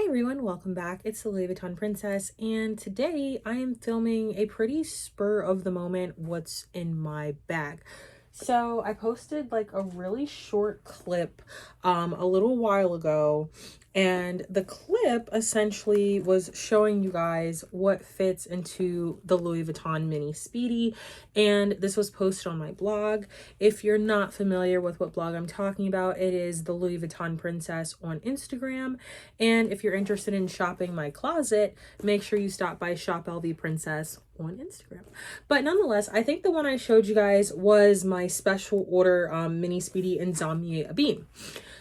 everyone, welcome back. It's the Louis Vuitton Princess, and today I am filming a pretty spur of the moment what's in my bag. So I posted like a really short clip a little while ago, and the clip essentially was showing you guys what fits into the Louis Vuitton mini Speedy, and this was posted on my blog. If you're not familiar with what blog I'm talking about, it is the Louis Vuitton Princess on Instagram. And if you're interested in shopping my closet, make sure you stop by Shop LV Princess on Instagram. But nonetheless, I think the one I showed you guys was my special order mini Speedy in Zamier Abîme.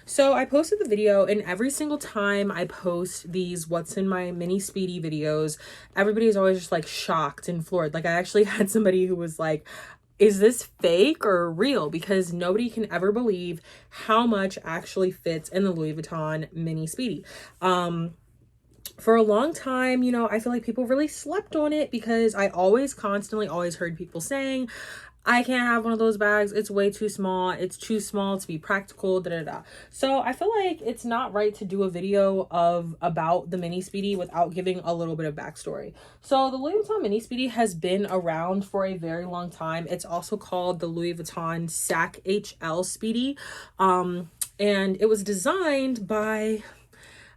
So I posted the video, and every single time I post these what's in my mini Speedy videos, everybody is always just like shocked and floored. Like I actually had somebody who was like, is this fake or real? Because nobody can ever believe how much actually fits in the Louis Vuitton mini Speedy. For a long time, you know, I feel like people really slept on it because I constantly heard people saying, I can't have one of those bags. It's way too small. It's too small to be practical, da da da. So I feel like it's not right to do a video about the mini Speedy without giving a little bit of backstory. So the Louis Vuitton mini Speedy has been around for a very long time. It's also called the Louis Vuitton Sac HL Speedy. And it was designed by,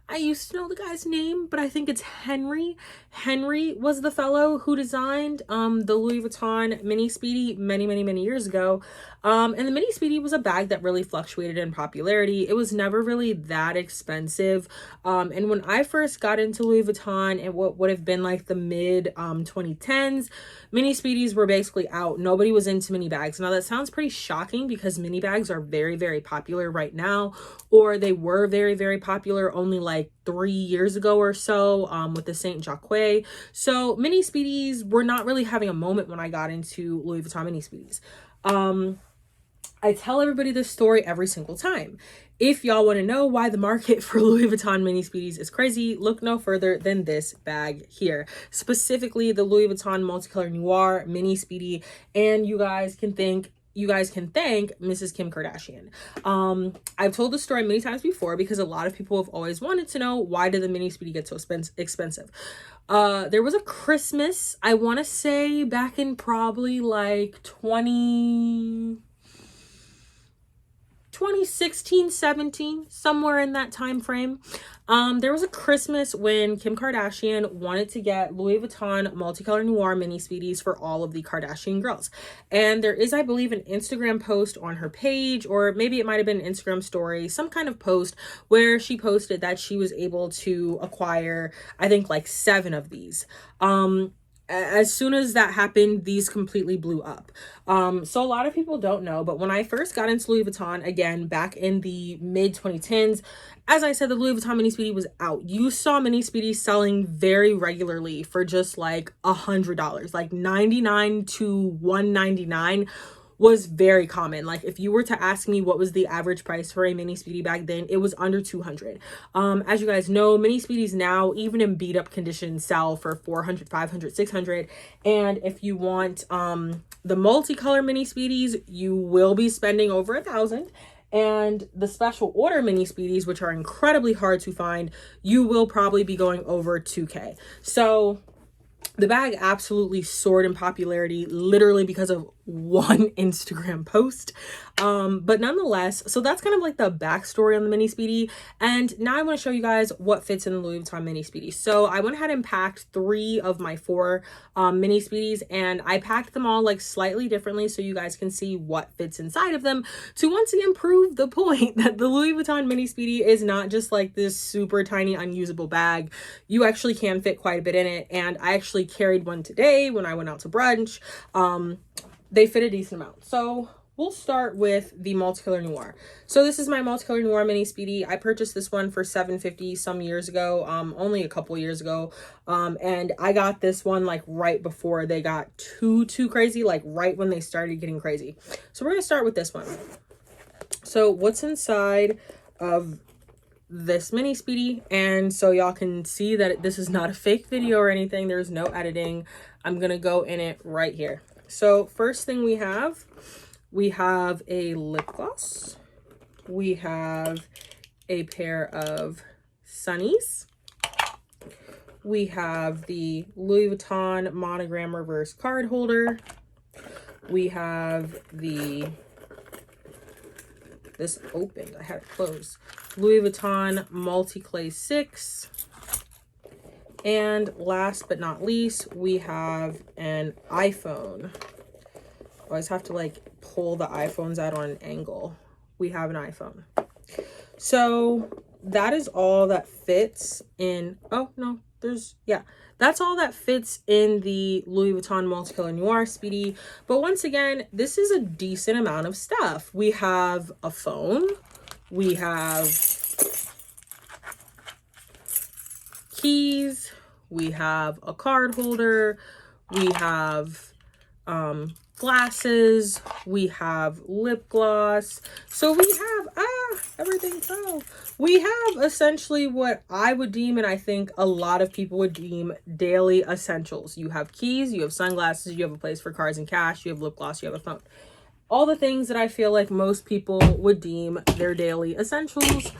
I used to know the guy's name, but I think it's Henry. Henry was the fellow who designed the Louis Vuitton mini Speedy many years ago. And the mini Speedy was a bag that really fluctuated in popularity. It was never really that expensive. And when I first got into Louis Vuitton, and what would have been like the mid 2010s, mini Speedies were basically out. Nobody was into mini bags. Now that sounds pretty shocking because mini bags are very popular right now, or they were very popular only like 3 years ago or so with the Saint Jacques. So mini Speedies were not really having a moment when I got into Louis Vuitton mini Speedies. I tell everybody this story every single time. If y'all want to know why the market for Louis Vuitton mini Speedies is crazy, look no further than this bag here. Specifically the Louis Vuitton Multicolor Noir mini Speedy, and you guys can thank Mrs. Kim Kardashian. I've told the story many times before because a lot of people have always wanted to know, why did the mini Speedy get so expensive? There was a Christmas, I want to say back in probably like 2016, 17, somewhere in that time frame. There was a Christmas when Kim Kardashian wanted to get Louis Vuitton Multicolor Noir mini Speedies for all of the Kardashian girls. And there is, I believe, an Instagram post on her page, or maybe it might have been an Instagram story, some kind of post where she posted that she was able to acquire, I think, like 7 of these. As soon as that happened, these completely blew up. So a lot of people don't know, but when I first got into Louis Vuitton, again, back in the mid 2010s, as I said, the Louis Vuitton mini Speedy was out. You saw mini Speedies selling very regularly for just like $100, like $99 to $199 was very common. Like if you were to ask me what was the average price for a mini Speedy back then, it was under $200. As you guys know, mini Speedies now, even in beat up condition, sell for $400, $500, $600. And if you want the multicolor mini Speedies, you will be spending over $1,000. And the special order mini Speedies, which are incredibly hard to find, you will probably be going over $2K. So the bag absolutely soared in popularity literally because of one Instagram post. But nonetheless, so that's kind of like the backstory on the mini Speedy. And now I want to show you guys what fits in the Louis Vuitton mini Speedy. So I went ahead and packed 3 of my 4 mini Speedies, and I packed them all like slightly differently so you guys can see what fits inside of them, to once again prove the point that the Louis Vuitton mini Speedy is not just like this super tiny unusable bag. You actually can fit quite a bit in it, and I actually carried one today when I went out to brunch. They fit a decent amount. So we'll start with the Multicolor Noir. So this is my Multicolor Noir mini Speedy. I purchased this one for $750 some years ago, only a couple years ago. And I got this one like right before they got too crazy, like right when they started getting crazy. So we're gonna start with this one. So what's inside of this mini Speedy, and so y'all can see that this is not a fake video or anything. There's no editing. I'm gonna go in it right here. So first thing we have a lip gloss. We have a pair of sunnies. we have the Louis Vuitton monogram reverse card holder. We have this opened, I had it closed, Louis Vuitton multi-clay 6. And last but not least, we have an iPhone. I always have to like pull the iPhones out on an angle. We have an iPhone. So that is all that fits in. Oh no, that's all that fits in the Louis Vuitton Multicolor Noir Speedy. But once again, this is a decent amount of stuff. We have a phone, we have keys, we have a card holder, we have glasses, we have lip gloss. So we have everything fell. We have essentially what I would deem, and I think a lot of people would deem, daily essentials. You have keys, you have sunglasses, you have a place for cards and cash, you have lip gloss, you have a phone. All the things that I feel like most people would deem their daily essentials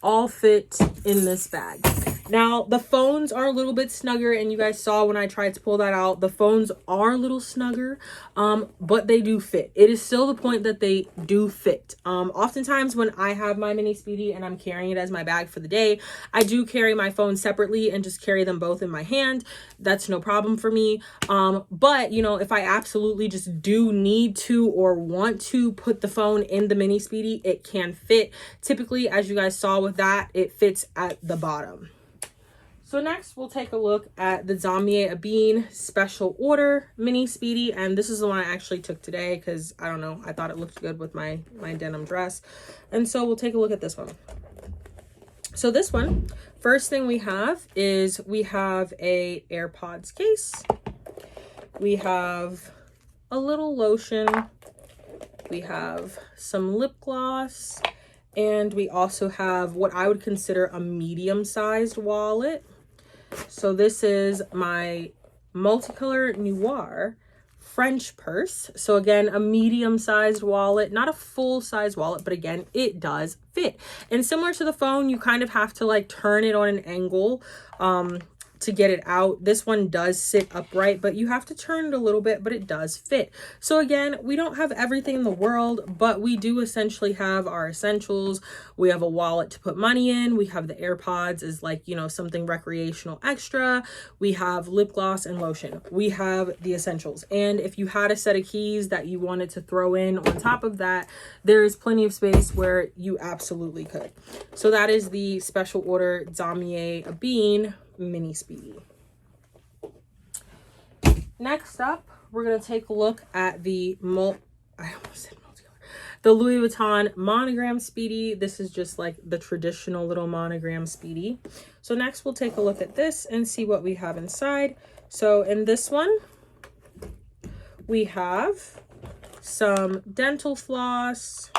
all fit in this bag. Now, the phones are a little bit snugger, and you guys saw when I tried to pull that out, the phones are a little snugger, but they do fit. It is still the point that they do fit. Oftentimes when I have my mini Speedy and I'm carrying it as my bag for the day, I do carry my phone separately and just carry them both in my hand. That's no problem for me. But you know, if I absolutely just do need to or want to put the phone in the mini Speedy, it can fit. Typically, as you guys saw with that, it fits at the bottom. So next we'll take a look at the Damier Ebene special order mini Speedy, and this is the one I actually took today because I don't know, I thought it looked good with my denim dress. And so we'll take a look at this one. So this one, first thing we have is we have a AirPods case. We have a little lotion. We have some lip gloss, and we also have what I would consider a medium-sized wallet. So this is my multicolor noir French purse. So again, a medium-sized wallet, not a full-size wallet, but again, it does fit. And similar to the phone, you kind of have to like turn it on an angle to get it out. This one does sit upright, but you have to turn it a little bit, but it does fit. So again, we don't have everything in the world, but we do essentially have our essentials. We have a wallet to put money in. We have the AirPods as like, you know, something recreational extra. We have lip gloss and lotion. We have the essentials. And if you had a set of keys that you wanted to throw in on top of that, there is plenty of space where you absolutely could. So that is the special order Damier Ebene mini Speedy. Next up, we're going to take a look at the Louis Vuitton monogram Speedy. This is just like the traditional little monogram Speedy. So next we'll take a look at this and see what we have inside. So in this one, we have some dental floss.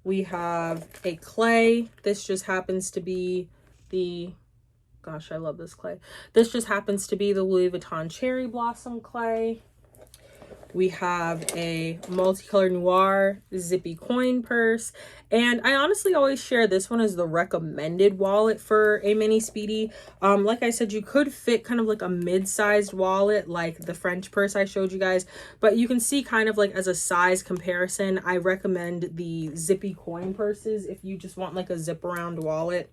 We have a clay. This just happens to be the gosh, I love this clay. This just happens to be the Louis Vuitton Cherry Blossom clay. We have a multicolor noir zippy coin purse. And I honestly always share this one as the recommended wallet for a mini Speedy. Like I said, you could fit kind of like a mid-sized wallet like the French purse I showed you guys. But you can see kind of like as a size comparison, I recommend the zippy coin purses if you just want like a zip around wallet.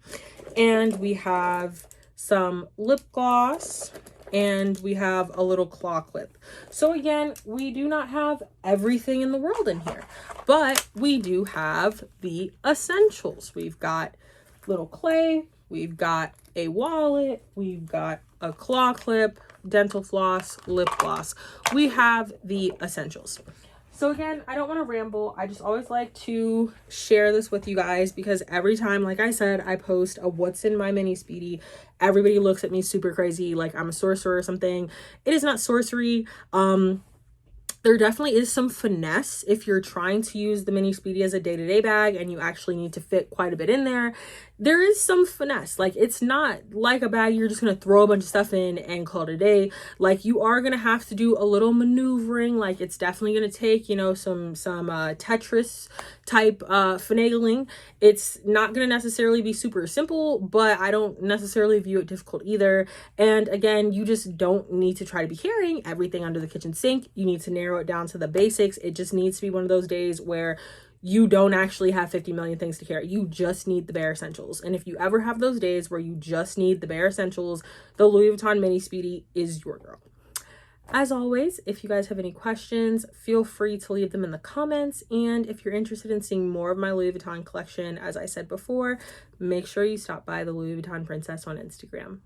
And we have some lip gloss, and we have a little claw clip. So again, we do not have everything in the world in here, but we do have the essentials. We've got little clay, we've got a wallet, we've got a claw clip, dental floss, lip gloss. We have the essentials. So again, I don't want to ramble. I just always like to share this with you guys because every time, like I said, I post a what's in my mini Speedy, everybody looks at me super crazy like I'm a sorcerer or something. It is not sorcery. There definitely is some finesse if you're trying to use the mini Speedy as a day-to-day bag and you actually need to fit quite a bit in there. there is some finesse. Like, it's not like a bag you're just gonna throw a bunch of stuff in and call it a day. Like, you are gonna have to do a little maneuvering. Like, it's definitely gonna take, you know, some Tetris type finagling. It's not gonna necessarily be super simple, but I don't necessarily view it difficult either. And again, you just don't need to try to be carrying everything under the kitchen sink. You need to narrow it down to the basics. It just needs to be one of those days where you don't actually have 50 million things to carry. You just need the bare essentials. And if you ever have those days where you just need the bare essentials, the Louis Vuitton Mini Speedy is your girl. As always, if you guys have any questions, feel free to leave them in the comments. And if you're interested in seeing more of my Louis Vuitton collection, as I said before, make sure you stop by the Louis Vuitton Princess on Instagram.